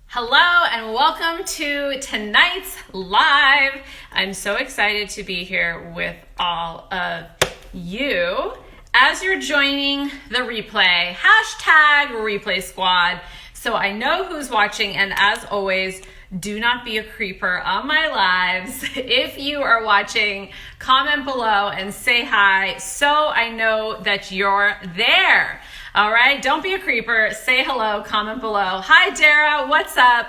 Hello and welcome to tonight's live. I'm so excited to be here with all of you. As you're joining the replay, hashtag replay squad, so I know who's watching, and as always, do not be a creeper on my lives. If you are watching, comment below and say hi so I know that you're there. All right, don't be a creeper. Say hello, comment below. Hi, Dara, what's up?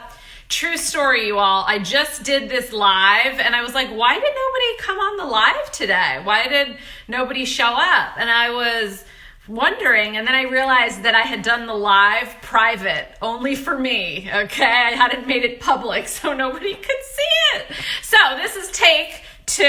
True story, you all. I just did this live and I was like, why did nobody come on the live today? Why did nobody show up? And I was wondering, and then I realized that I had done the live private only for me, okay? I hadn't made it public so nobody could see it. So this is take 2.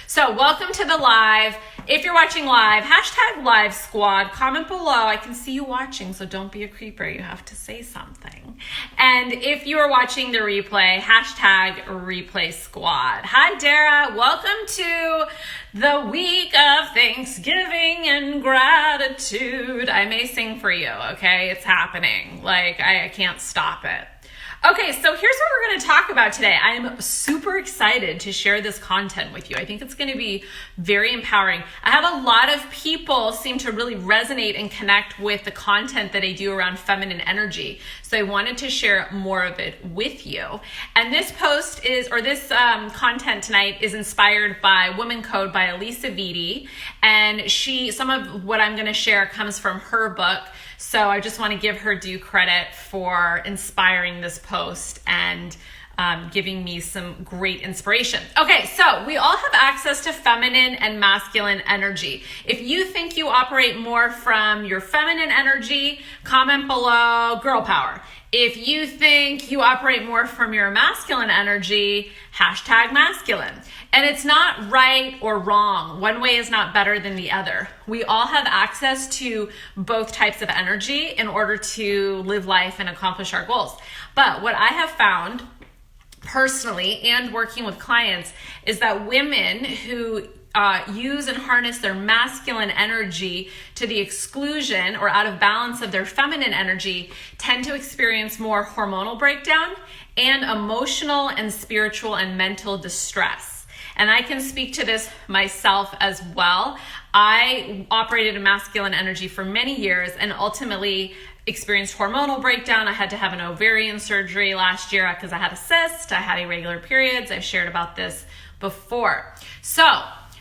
So welcome to the live. If you're watching live, hashtag live squad, comment below. I can see you watching, so don't be a creeper. You have to say something. And if you are watching the replay, hashtag replay squad. Hi, Dara. Welcome to the week of Thanksgiving and gratitude. I may sing for you, okay? It's happening. Like, I can't stop it. Okay, so here's what we're going to talk about today. I am super excited to share this content with you. I think it's going to be very empowering. I have a lot of people seem to really resonate and connect with the content that I do around feminine energy. So I wanted to share more of it with you. And this post is, or this content tonight is inspired by Woman Code by Alisa Vitti. And some of what I'm going to share comes from her book. So I just want to give her due credit for inspiring this post and giving me some great inspiration. Okay, so we all have access to feminine and masculine energy. If you think you operate more from your feminine energy, comment below girl power. If you think you operate more from your masculine energy, hashtag masculine. And it's not right or wrong. One way is not better than the other. We all have access to both types of energy in order to live life and accomplish our goals. But what I have found personally and working with clients is that women who use and harness their masculine energy to the exclusion or out of balance of their feminine energy tend to experience more hormonal breakdown and emotional and spiritual and mental distress. And I can speak to this myself as well. I operated in masculine energy for many years and ultimately experienced hormonal breakdown. I had to have an ovarian surgery last year because I had a cyst. I had irregular periods. I've shared about this before. So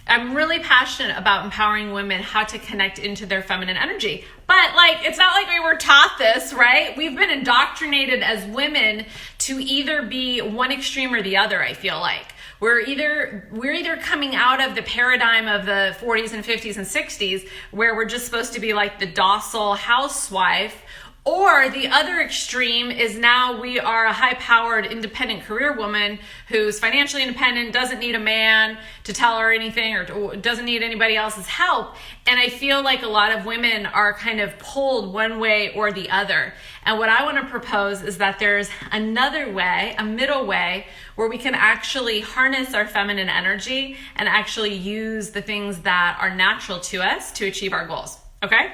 I'm really passionate about empowering women how to connect into their feminine energy. But it's not like we were taught this, right? We've been indoctrinated as women to either be one extreme or the other, I feel like. We're either coming out of the paradigm of the 40s and 50s and 60s where we're just supposed to be like the docile housewife, or the other extreme is now we are a high-powered independent career woman who's financially independent, doesn't need a man to tell her anything or doesn't need anybody else's help. And I feel like a lot of women are kind of pulled one way or the other. And what I want to propose is that there's another way, a middle way, where we can actually harness our feminine energy and actually use the things that are natural to us to achieve our goals. Okay?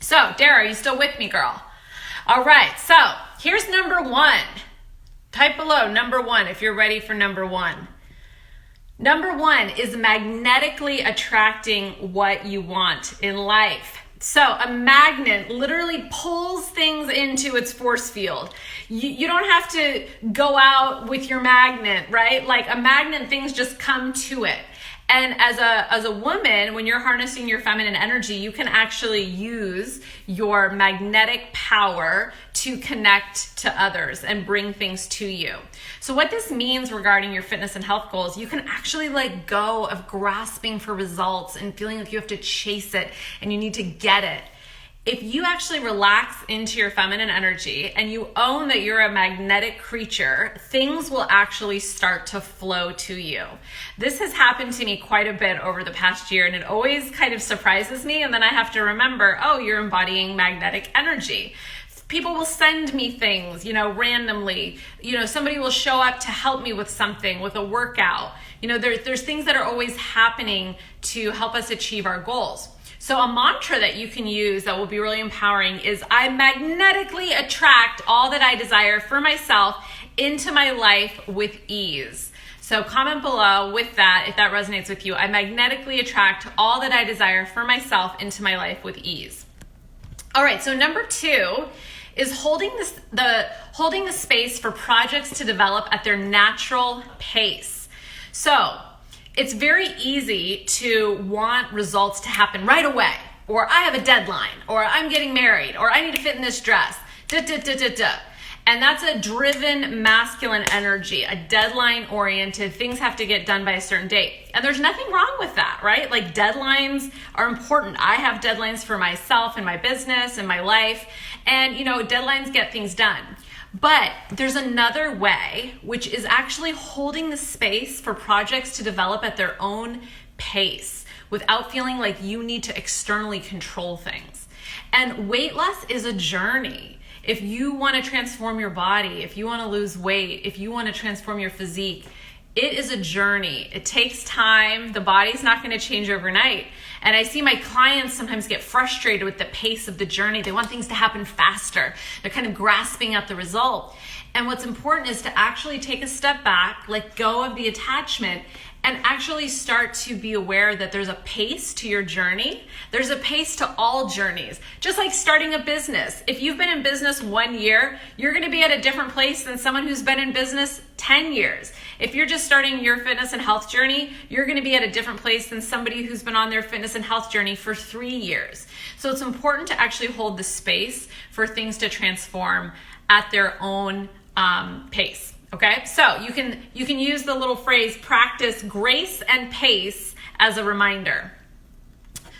So, Dara, are you still with me, girl? All right, so here's number 1. Type below number 1 if you're ready for number 1. Number 1 is magnetically attracting what you want in life. So a magnet literally pulls things into its force field. You don't have to go out with your magnet, right? Like a magnet, things just come to it. And as a woman, when you're harnessing your feminine energy, you can actually use your magnetic power to connect to others and bring things to you. So what this means regarding your fitness and health goals, you can actually let go of grasping for results and feeling like you have to chase it and you need to get it. If you actually relax into your feminine energy and you own that you're a magnetic creature, things will actually start to flow to you. This has happened to me quite a bit over the past year, and it always kind of surprises me. And then I have to remember, oh, you're embodying magnetic energy. People will send me things, randomly. Somebody will show up to help me with something, with a workout. There's things that are always happening to help us achieve our goals. So a mantra that you can use that will be really empowering is I magnetically attract all that I desire for myself into my life with ease. So comment below with that if that resonates with you. I magnetically attract all that I desire for myself into my life with ease. All right, so number 2 is holding the space for projects to develop at their natural pace. So it's very easy to want results to happen right away, or I have a deadline, or I'm getting married, or I need to fit in this dress, And that's a driven masculine energy, a deadline oriented, things have to get done by a certain date. And there's nothing wrong with that, right? Like deadlines are important. I have deadlines for myself and my business and my life. And deadlines get things done. But there's another way, which is actually holding the space for projects to develop at their own pace without feeling like you need to externally control things. And weight loss is a journey. If you want to transform your body, if you want to lose weight, if you want to transform your physique, it is a journey. It takes time. The body's not going to change overnight. And I see my clients sometimes get frustrated with the pace of the journey. They want things to happen faster. They're kind of grasping at the result. And what's important is to actually take a step back, let go of the attachment, and actually start to be aware that there's a pace to your journey. There's a pace to all journeys. Just like starting a business. If you've been in business 1 year, you're going to be at a different place than someone who's been in business 10 years. If you're just starting your fitness and health journey, you're going to be at a different place than somebody who's been on their fitness and health journey for 3 years. So it's important to actually hold the space for things to transform at their own pace. Okay, so you can use the little phrase, practice grace and pace, as a reminder.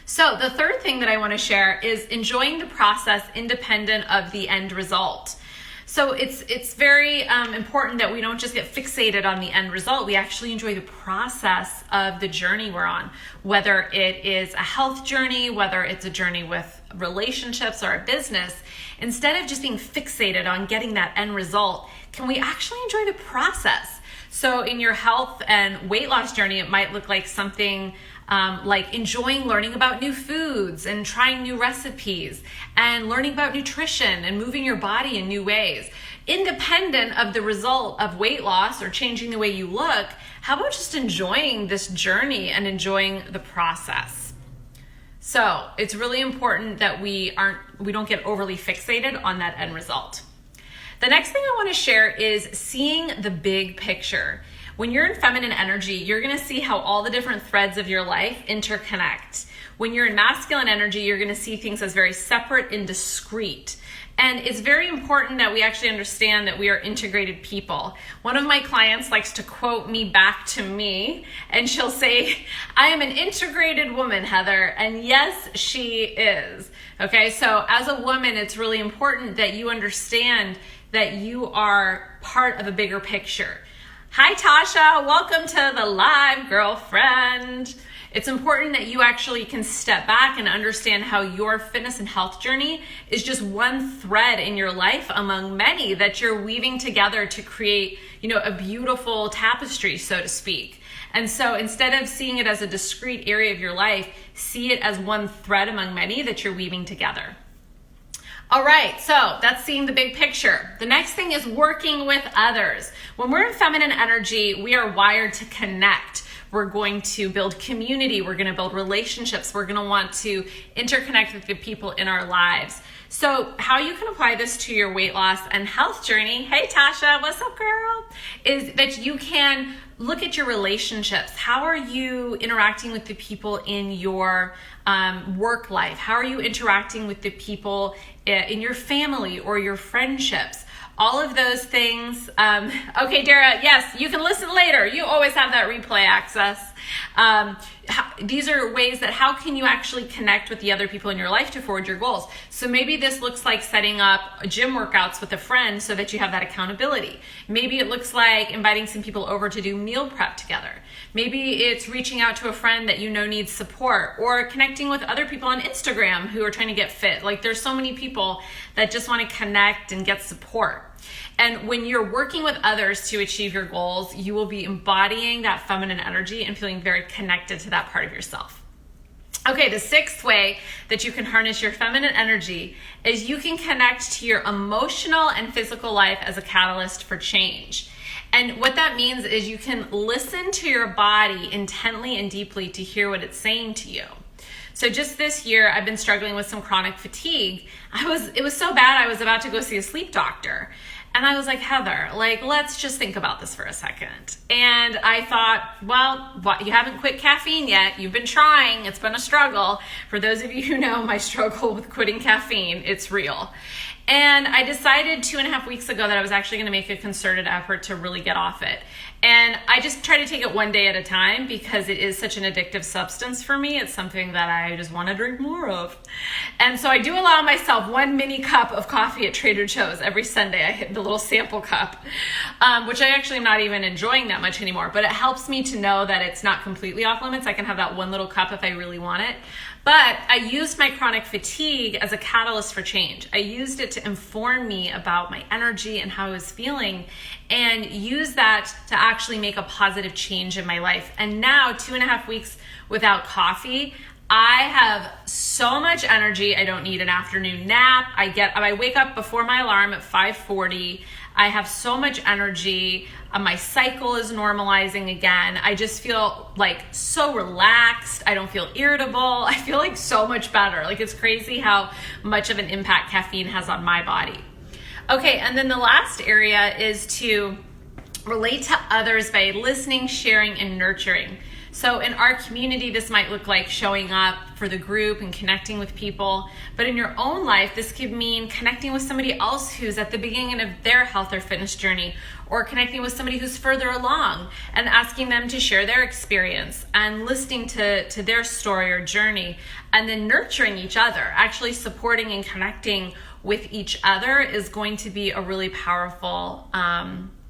So the third thing that I want to share is enjoying the process independent of the end result. So it's very important that we don't just get fixated on the end result. We actually enjoy the process of the journey we're on, whether it is a health journey, whether it's a journey with relationships or a business. Instead of just being fixated on getting that end result, can we actually enjoy the process? So in your health and weight loss journey, it might look like something like enjoying learning about new foods and trying new recipes and learning about nutrition and moving your body in new ways. Independent of the result of weight loss or changing the way you look, how about just enjoying this journey and enjoying the process? So it's really important that we don't get overly fixated on that end result. The next thing I want to share is seeing the big picture. When you're in feminine energy, you're going to see how all the different threads of your life interconnect. When you're in masculine energy, you're going to see things as very separate and discrete. And it's very important that we actually understand that we are integrated people. One of my clients likes to quote me back to me, and she'll say, I am an integrated woman, Heather. And yes, she is. Okay, so as a woman, it's really important that you understand that you are part of a bigger picture. Hi, Tasha. Welcome to the live, girlfriend. It's important that you actually can step back and understand how your fitness and health journey is just one thread in your life among many that you're weaving together to create, a beautiful tapestry, so to speak. And so instead of seeing it as a discrete area of your life, see it as one thread among many that you're weaving together. All right, so that's seeing the big picture. The next thing is working with others. When we're in feminine energy, we are wired to connect. We're going to build community. We're going to build relationships. We're going to want to interconnect with the people in our lives. So how you can apply this to your weight loss and health journey, hey Tasha, what's up girl, is that you can look at your relationships. How are you interacting with the people in your work life? How are you interacting with the people in your family or your friendships? All of those things. Okay, Dara, yes, you can listen later. You always have that replay access. These are ways that how can you actually connect with the other people in your life to forward your goals? So maybe this looks like setting up gym workouts with a friend so that you have that accountability. Maybe it looks like inviting some people over to do meal prep together. Maybe it's reaching out to a friend that you know needs support, or connecting with other people on Instagram who are trying to get fit. Like there's so many people that just want to connect and get support. And when you're working with others to achieve your goals, you will be embodying that feminine energy and feeling very connected to that part of yourself. Okay, the sixth way that you can harness your feminine energy is you can connect to your emotional and physical life as a catalyst for change. And what that means is you can listen to your body intently and deeply to hear what it's saying to you. So just this year, I've been struggling with some chronic fatigue. It was so bad, I was about to go see a sleep doctor. And I was like, Heather, let's just think about this for a second. And I thought, well, you haven't quit caffeine yet. You've been trying. It's been a struggle. For those of you who know my struggle with quitting caffeine, it's real. And I decided 2.5 weeks ago that I was actually going to make a concerted effort to really get off it. And I just try to take it one day at a time because it is such an addictive substance for me. It's something that I just want to drink more of. And so I do allow myself 1 mini cup of coffee at Trader Joe's every Sunday. I hit the little sample cup, which I actually am not even enjoying that much anymore. But it helps me to know that it's not completely off limits. I can have that one little cup if I really want it. But I used my chronic fatigue as a catalyst for change. I used it to inform me about my energy and how I was feeling, and use that to actually make a positive change in my life. And now, 2.5 weeks without coffee, I have so much energy. I don't need an afternoon nap. I wake up before my alarm at 5:40. I have so much energy. My cycle is normalizing again. I just feel so relaxed. I don't feel irritable. I feel so much better. It's crazy how much of an impact caffeine has on my body. Okay, and then the last area is to relate to others by listening, sharing, and nurturing. So in our community, this might look like showing up for the group and connecting with people. But in your own life, this could mean connecting with somebody else who's at the beginning of their health or fitness journey, or connecting with somebody who's further along and asking them to share their experience and listening to their story or journey, and then nurturing each other. Actually supporting and connecting with each other is going to be a really powerful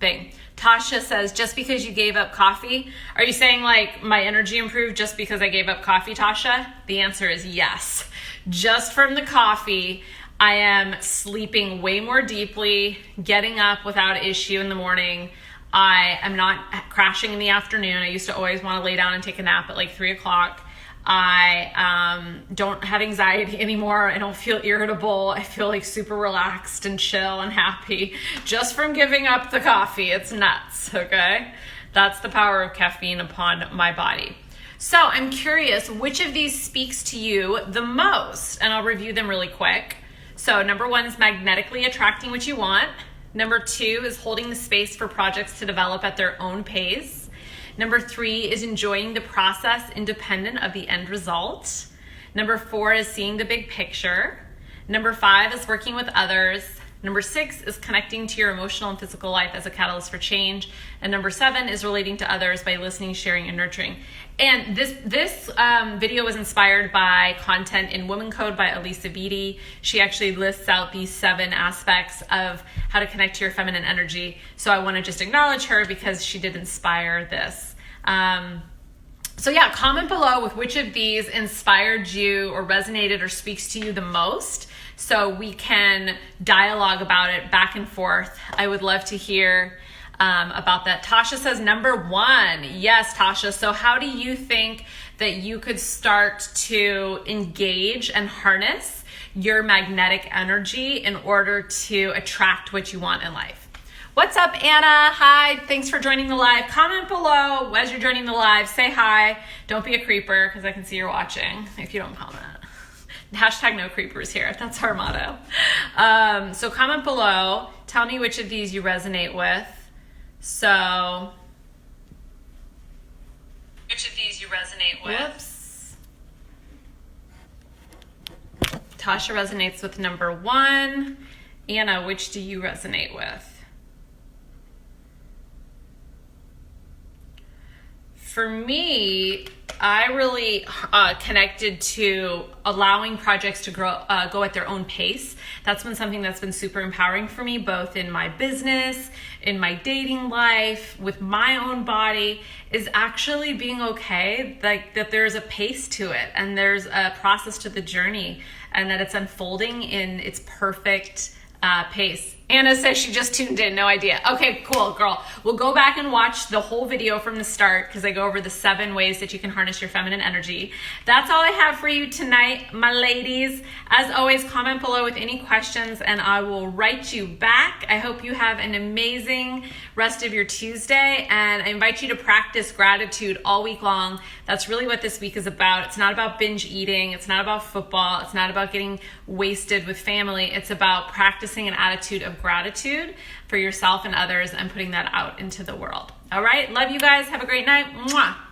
thing. Tasha says, just because you gave up coffee, are you saying my energy improved just because I gave up coffee, Tasha? The answer is yes. Just from the coffee, I am sleeping way more deeply, getting up without issue in the morning. I am not crashing in the afternoon. I used to always want to lay down and take a nap at 3 o'clock. I don't have anxiety anymore. I don't feel irritable. I feel super relaxed and chill and happy just from giving up the coffee. It's nuts, okay? That's the power of caffeine upon my body. So I'm curious, which of these speaks to you the most? And I'll review them really quick. So number 1 is magnetically attracting what you want. Number 2 is holding the space for projects to develop at their own pace. Number 3 is enjoying the process independent of the end result. Number 4 is seeing the big picture. Number 5 is working with others. Number 6 is connecting to your emotional and physical life as a catalyst for change. And number 7 is relating to others by listening, sharing, and nurturing. And this video was inspired by content in Woman Code by Alisa Beatty. She actually lists out these 7 aspects of how to connect to your feminine energy. So I want to just acknowledge her because she did inspire this. So yeah, comment below with which of these inspired you or resonated or speaks to you the most, so we can dialogue about it back and forth. I would love to hear about that. Tasha says number 1. Yes, Tasha. So how do you think that you could start to engage and harness your magnetic energy in order to attract what you want in life? What's up, Anna? Hi, thanks for joining the live. Comment below as you're joining the live. Say hi. Don't be a creeper because I can see you're watching if you don't comment. Hashtag no creepers here. That's our motto. So comment below. Tell me which of these you resonate with. So, which of these you resonate with? Whoops. Tasha resonates with number 1. Anna, which do you resonate with? For me, I really connected to allowing projects to go at their own pace. That's been something that's been super empowering for me, both in my business, in my dating life, with my own body, is actually being okay, that there's a pace to it and there's a process to the journey and that it's unfolding in its perfect pace. Anna says she just tuned in, no idea. Okay, cool, girl. We'll go back and watch the whole video from the start because I go over the 7 ways that you can harness your feminine energy. That's all I have for you tonight, my ladies. As always, comment below with any questions and I will write you back. I hope you have an amazing rest of your Tuesday, and I invite you to practice gratitude all week long. That's really what this week is about. It's not about binge eating. It's not about football. It's not about getting wasted with family. It's about practicing an attitude of gratitude for yourself and others and putting that out into the world. All right. Love you guys. Have a great night. Mwah.